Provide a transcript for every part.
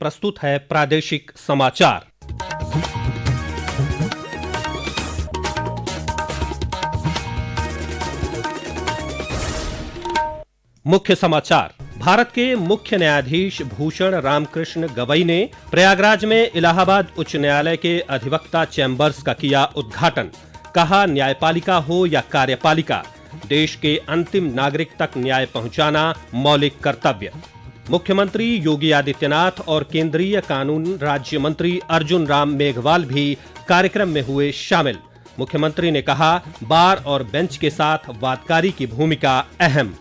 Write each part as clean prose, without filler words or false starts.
प्रस्तुत है प्रादेशिक समाचार। मुख्य समाचार। भारत के मुख्य न्यायाधीश भूषण रामकृष्ण गवई ने प्रयागराज में इलाहाबाद उच्च न्यायालय के अधिवक्ता चैंबर्स का किया उद्घाटन। कहा, न्यायपालिका हो या कार्यपालिका, देश के अंतिम नागरिक तक न्याय पहुंचाना मौलिक कर्तव्य। मुख्यमंत्री योगी आदित्यनाथ और केंद्रीय कानून राज्य मंत्री अर्जुन राम मेघवाल भी कार्यक्रम में हुए शामिल। मुख्यमंत्री ने कहा, बार और बेंच के साथ वादकारी की भूमिका अहम।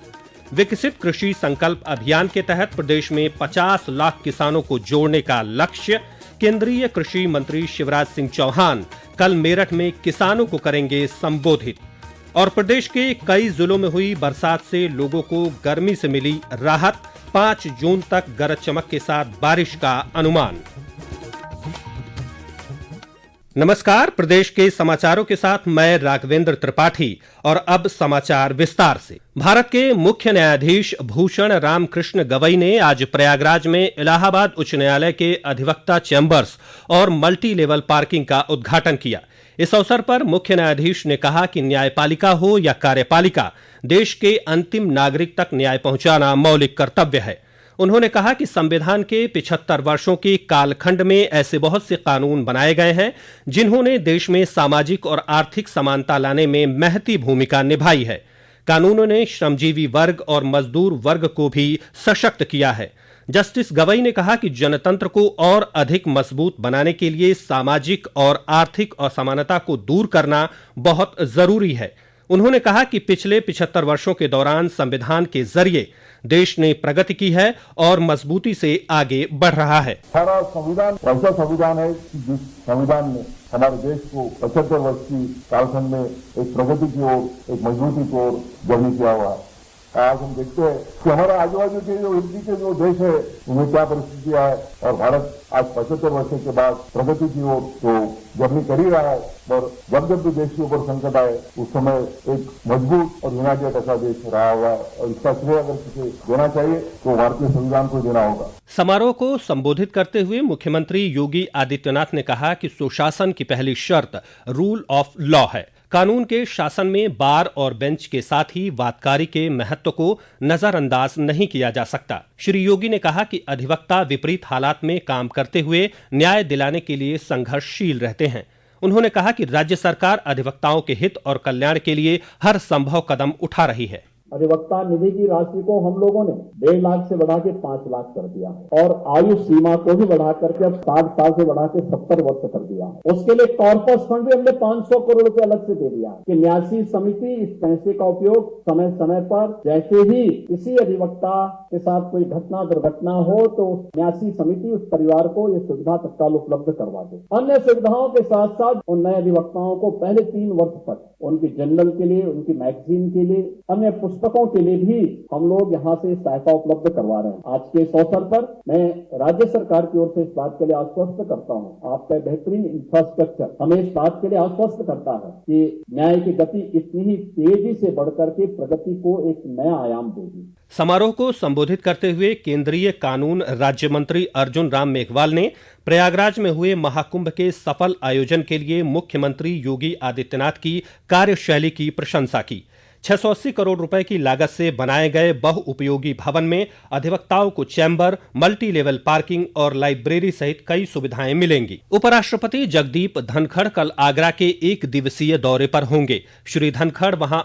विकसित कृषि संकल्प अभियान के तहत प्रदेश में 50 लाख किसानों को जोड़ने का लक्ष्य। केंद्रीय कृषि मंत्री शिवराज सिंह चौहान कल मेरठ में किसानों को करेंगे संबोधित। और प्रदेश के कई जिलों में हुई बरसात से लोगों को गर्मी से मिली राहत। 5 जून तक गरज चमक के साथ बारिश का अनुमान। नमस्कार, प्रदेश के समाचारों के साथ मैं राघवेंद्र त्रिपाठी। और अब समाचार विस्तार से। भारत के मुख्य न्यायाधीश भूषण रामकृष्ण गवई ने आज प्रयागराज में इलाहाबाद उच्च न्यायालय के अधिवक्ता चैंबर्स और मल्टी लेवल पार्किंग का उद्घाटन किया। इस अवसर पर मुख्य न्यायाधीश ने कहा कि न्यायपालिका हो या कार्यपालिका, देश के अंतिम नागरिक तक न्याय पहुंचाना मौलिक कर्तव्य है। उन्होंने कहा कि संविधान के 75 वर्षों के कालखंड में ऐसे बहुत से कानून बनाए गए हैं जिन्होंने देश में सामाजिक और आर्थिक समानता लाने में महती भूमिका निभाई है। कानूनों ने श्रमजीवी वर्ग और मजदूर वर्ग को भी सशक्त किया है। जस्टिस गवई ने कहा कि जनतंत्र को और अधिक मजबूत बनाने के लिए सामाजिक और आर्थिक असमानता को दूर करना बहुत जरूरी है। उन्होंने कहा कि पिछले 75 वर्षों के दौरान संविधान के जरिए देश ने प्रगति की है और मजबूती से आगे बढ़ रहा है। हमारा संविधान ऐसा संविधान है जिस संविधान ने हमारे देश को 75 वर्ष की कालखंड में एक प्रगति की ओर, एक मजबूती की ओर जर्नी किया हुआ है। आज हम देखते हैं कि हमारे आजू बाजू के जो इर्द के जो देश है उनमें क्या परिस्थितियां है, और भारत आज 75 वर्षों के बाद प्रगति की ओर तो जर्नी कर ही रहा है। और जब जब भी देश के ऊपर संकट आए उस समय एक मजबूत और यूनाइटेड ऐसा देश रहा हुआ है, और इसका श्रेय अगर किसे देना चाहिए तो भारतीय संविधान को देना होगा। समारोह को संबोधित करते हुए मुख्यमंत्री योगी आदित्यनाथ ने कहा कि सुशासन की पहली शर्त रूल ऑफ लॉ है। कानून के शासन में बार और बेंच के साथ ही वादकारी के महत्व को नजरअंदाज नहीं किया जा सकता। श्री योगी ने कहा कि अधिवक्ता विपरीत हालात में काम करते हुए न्याय दिलाने के लिए संघर्षशील रहते हैं। उन्होंने कहा कि राज्य सरकार अधिवक्ताओं के हित और कल्याण के लिए हर संभव कदम उठा रही है। अधिवक्ता निधि की राशि को हम लोगों ने 1.5 लाख से बढ़ा के 5 लाख कर दिया है, और आयु सीमा को भी बढ़ा करके अब 60 साल से बढ़ा के 70 वर्ष कर दिया है। उसके लिए कॉर्पस फंड भी हमने 500 करोड़ रुपए अलग से दे दिया है कि न्यासी समिति इस पैसे का उपयोग समय समय पर, जैसे ही किसी अधिवक्ता के साथ कोई घटना दुर्घटना हो तो न्यासी समिति उस परिवार को ये सुविधा तत्काल उपलब्ध करवा दे। अन्य सुविधाओं के साथ साथ उन नए अधिवक्ताओं को पहले 3 वर्ष तक उनकी जर्नल के लिए, उनकी मैगजीन के लिए, अन्य पुस्तकों के लिए भी हम लोग यहाँ से सहायता उपलब्ध करवा रहे हैं। आज के इस अवसर पर मैं राज्य सरकार की ओर से इस बात के लिए आश्वस्त करता हूँ, आपका बेहतरीन इंफ्रास्ट्रक्चर हमें इस बात के लिए आश्वस्त करता है कि न्याय की गति इतनी ही तेजी से बढ़कर के प्रगति को एक नया आयाम देगी। समारोह को संबोधित करते हुए केंद्रीय कानून राज्य मंत्री अर्जुन राम मेघवाल ने प्रयागराज में हुए महाकुंभ के सफल आयोजन के लिए मुख्यमंत्री योगी आदित्यनाथ की कार्यशैली की प्रशंसा की। 680 करोड़ रुपए की लागत से बनाए गए बहुउपयोगी भवन में अधिवक्ताओं को चैम्बर, मल्टी लेवल पार्किंग और लाइब्रेरी सहित कई सुविधाएं मिलेंगी। उपराष्ट्रपति जगदीप धनखड़ कल आगरा के 1 दिवसीय दौरे पर होंगे। श्री धनखड़ वहां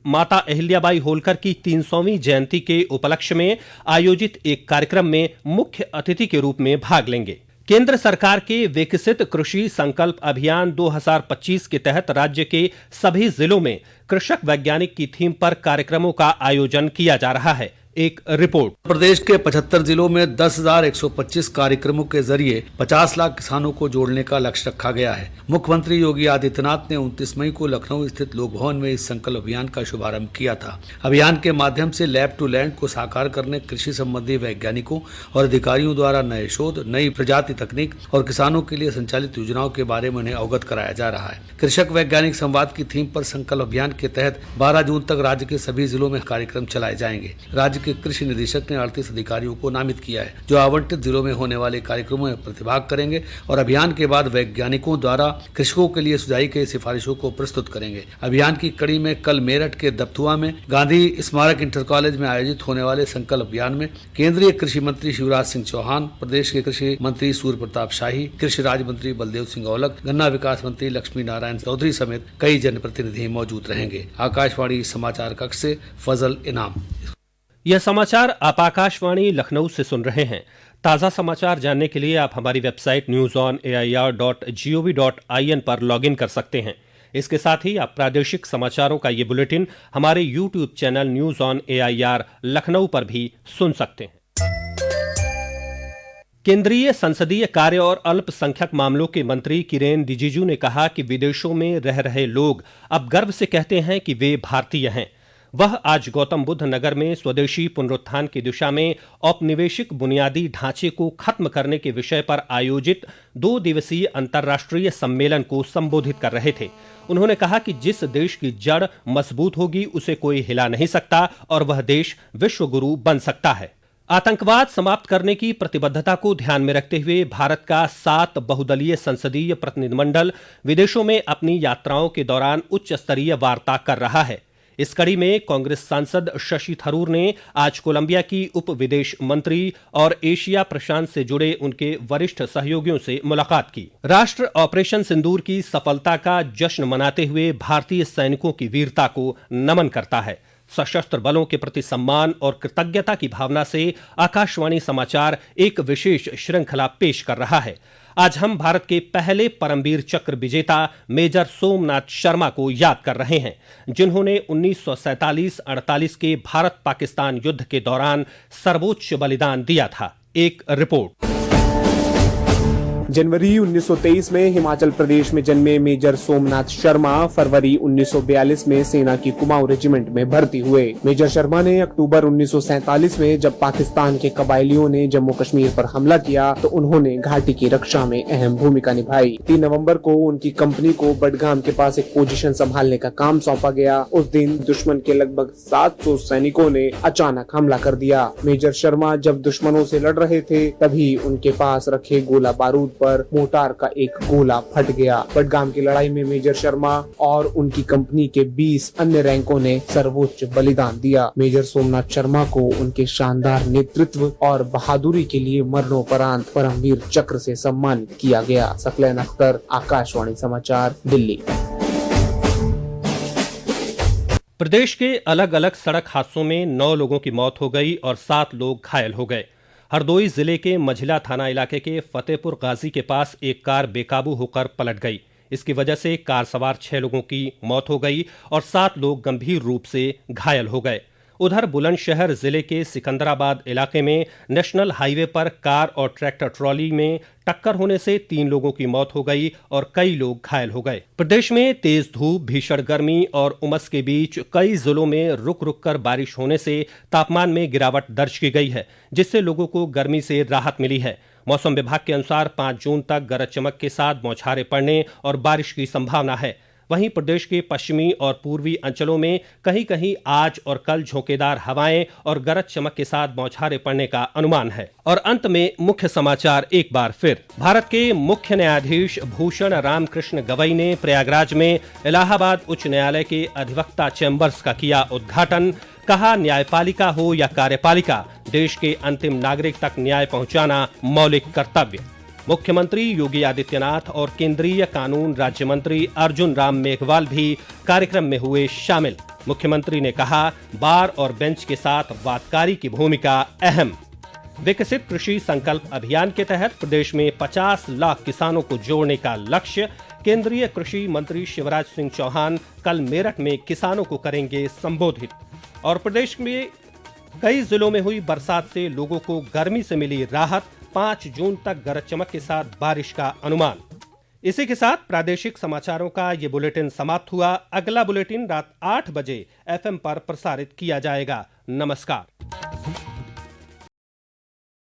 माता अहिल्याबाई होलकर की 300वीं जयंती के उपलक्ष्य में आयोजित एक कार्यक्रम में मुख्य अतिथि के रूप में भाग लेंगे। केंद्र सरकार के विकसित कृषि संकल्प अभियान 2025 के तहत राज्य के सभी जिलों में कृषक वैज्ञानिक की थीम पर कार्यक्रमों का आयोजन किया जा रहा है। एक रिपोर्ट। प्रदेश के 75 जिलों में 10,125 कार्यक्रमों के जरिए 50 लाख किसानों को जोड़ने का लक्ष्य रखा गया है। मुख्यमंत्री योगी आदित्यनाथ ने 29 मई को लखनऊ स्थित लोक भवन में इस संकल्प अभियान का शुभारंभ किया था। अभियान के माध्यम से लैब टू लैंड को साकार करने कृषि संबंधी वैज्ञानिकों और अधिकारियों द्वारा नए शोध, नई प्रजाति तकनीक और किसानों के लिए संचालित योजनाओं के बारे में उन्हें अवगत कराया जा रहा है। कृषक वैज्ञानिक संवाद की थीम पर संकल्प अभियान के तहत 12 जून तक राज्य के सभी जिलों में कार्यक्रम चलाए जाएंगे। राज्य के कृषि निदेशक ने 38 अधिकारियों को नामित किया है, जो आवंटित जिलों में होने वाले कार्यक्रमों में प्रतिभाग करेंगे और अभियान के बाद वैज्ञानिकों द्वारा कृषकों के लिए सुझाई गई सिफारिशों को प्रस्तुत करेंगे। अभियान की कड़ी में कल मेरठ के दबथुआ में गांधी स्मारक इंटर कॉलेज में आयोजित होने वाले संकल्प अभियान में केंद्रीय कृषि मंत्री शिवराज सिंह चौहान, प्रदेश के कृषि मंत्री सूर्य प्रताप शाही, कृषि राज्य मंत्री बलदेव सिंह औलख, गन्ना विकास मंत्री लक्ष्मी नारायण चौधरी समेत कई जनप्रतिनिधि मौजूद रहेंगे। आकाशवाणी समाचार कक्ष से फजल इनाम। यह समाचार आप आकाशवाणी लखनऊ से सुन रहे हैं। ताज़ा समाचार जानने के लिए आप हमारी वेबसाइट newsonair.gov.in पर लॉगिन कर सकते हैं। इसके साथ ही आप प्रादेशिक समाचारों का ये बुलेटिन हमारे YouTube channel news on AIR Lucknow पर भी सुन सकते हैं। केंद्रीय संसदीय कार्य और अल्पसंख्यक मामलों के मंत्री किरेन रिजिजू ने कहा कि विदेशों में रह रहे लोग अब गर्व से कहते हैं कि वे भारतीय हैं। वह आज गौतम बुद्ध नगर में स्वदेशी पुनरुत्थान की दिशा में औपनिवेशिक बुनियादी ढांचे को खत्म करने के विषय पर आयोजित 2 दिवसीय अंतर्राष्ट्रीय सम्मेलन को संबोधित कर रहे थे। उन्होंने कहा कि जिस देश की जड़ मजबूत होगी उसे कोई हिला नहीं सकता और वह देश विश्व गुरु बन सकता है। आतंकवाद समाप्त करने की प्रतिबद्धता को ध्यान में रखते हुए भारत का 7 बहुदलीय संसदीय प्रतिनिधिमंडल विदेशों में अपनी यात्राओं के दौरान उच्च स्तरीय वार्ता कर रहा है। इस कड़ी में कांग्रेस सांसद शशि थरूर ने आज कोलंबिया की उप विदेश मंत्री और एशिया प्रशांत से जुड़े उनके वरिष्ठ सहयोगियों से मुलाकात की। राष्ट्र ऑपरेशन सिंदूर की सफलता का जश्न मनाते हुए भारतीय सैनिकों की वीरता को नमन करता है। सशस्त्र बलों के प्रति सम्मान और कृतज्ञता की भावना से आकाशवाणी समाचार एक विशेष श्रृंखला पेश कर रहा है। आज हम भारत के पहले परमवीर चक्र विजेता मेजर सोमनाथ शर्मा को याद कर रहे हैं, जिन्होंने 1947-48 के भारत पाकिस्तान युद्ध के दौरान सर्वोच्च बलिदान दिया था। एक रिपोर्ट। जनवरी 1923 में हिमाचल प्रदेश में जन्मे मेजर सोमनाथ शर्मा फरवरी 1942 में सेना की कुमाऊं रेजिमेंट में भर्ती हुए। मेजर शर्मा ने अक्टूबर 1947 में जब पाकिस्तान के कबायलियों ने जम्मू कश्मीर पर हमला किया तो उन्होंने घाटी की रक्षा में अहम भूमिका निभाई। 3 नवंबर को उनकी कंपनी को बडगाम के पास एक पोजीशन संभालने का काम सौंपा गया। उस दिन दुश्मन के लगभग 700 सैनिकों ने अचानक हमला कर दिया। मेजर शर्मा जब दुश्मनों से लड़ रहे थे तभी उनके पास रखे गोला बारूद पर मोटार का एक गोला फट गया। बडगाम की लड़ाई में मेजर शर्मा और उनकी कंपनी के 20 अन्य रैंकों ने सर्वोच्च बलिदान दिया। मेजर सोमनाथ शर्मा को उनके शानदार नेतृत्व और बहादुरी के लिए मरणोपरांत परमवीर चक्र से सम्मानित किया गया। सकलैन अख्तर, आकाशवाणी समाचार, दिल्ली। प्रदेश के अलग अलग सड़क हादसों में 9 लोगों की मौत हो गई और 7 लोग घायल हो गए। हरदोई जिले के मझिला थाना इलाके के फतेहपुर गाजी के पास एक कार बेकाबू होकर पलट गई। इसकी वजह से कार सवार 6 लोगों की मौत हो गई और 7 लोग गंभीर रूप से घायल हो गए। उधर बुलंदशहर जिले के सिकंदराबाद इलाके में नेशनल हाईवे पर कार और ट्रैक्टर ट्रॉली में टक्कर होने से 3 लोगों की मौत हो गई और कई लोग घायल हो गए। प्रदेश में तेज धूप, भीषण गर्मी और उमस के बीच कई जिलों में रुक रुक कर बारिश होने से तापमान में गिरावट दर्ज की गई है, जिससे लोगों को गर्मी से राहत मिली है। मौसम विभाग के अनुसार 5 जून तक गरज चमक के साथ बौछारें पड़ने और बारिश की संभावना है। वहीं प्रदेश के पश्चिमी और पूर्वी अंचलों में कहीं कहीं आज और कल झोंकेदार हवाएं और गरज चमक के साथ बौछारें पड़ने का अनुमान है। और अंत में मुख्य समाचार एक बार फिर। भारत के मुख्य न्यायाधीश भूषण राम कृष्ण गवई ने प्रयागराज में इलाहाबाद उच्च न्यायालय के अधिवक्ता चैम्बर्स का किया उद्घाटन। कहा, न्यायपालिका हो या कार्यपालिका, देश के अंतिम नागरिक तक न्याय पहुंचाना मौलिक कर्तव्य। मुख्यमंत्री योगी आदित्यनाथ और केंद्रीय कानून राज्य मंत्री अर्जुन राम मेघवाल भी कार्यक्रम में हुए शामिल। मुख्यमंत्री ने कहा, बार और बेंच के साथ वादकारी की भूमिका अहम। विकसित कृषि संकल्प अभियान के तहत प्रदेश में 50 लाख किसानों को जोड़ने का लक्ष्य। केंद्रीय कृषि मंत्री शिवराज सिंह चौहान कल मेरठ में किसानों को करेंगे संबोधित। और प्रदेश में कई जिलों में हुई बरसात से लोगों को गर्मी से मिली राहत। 5 जून तक गरज चमक के साथ बारिश का अनुमान। इसी के साथ प्रादेशिक समाचारों का ये बुलेटिन समाप्त हुआ। अगला बुलेटिन रात 8 बजे FM पर प्रसारित किया जाएगा। नमस्कार।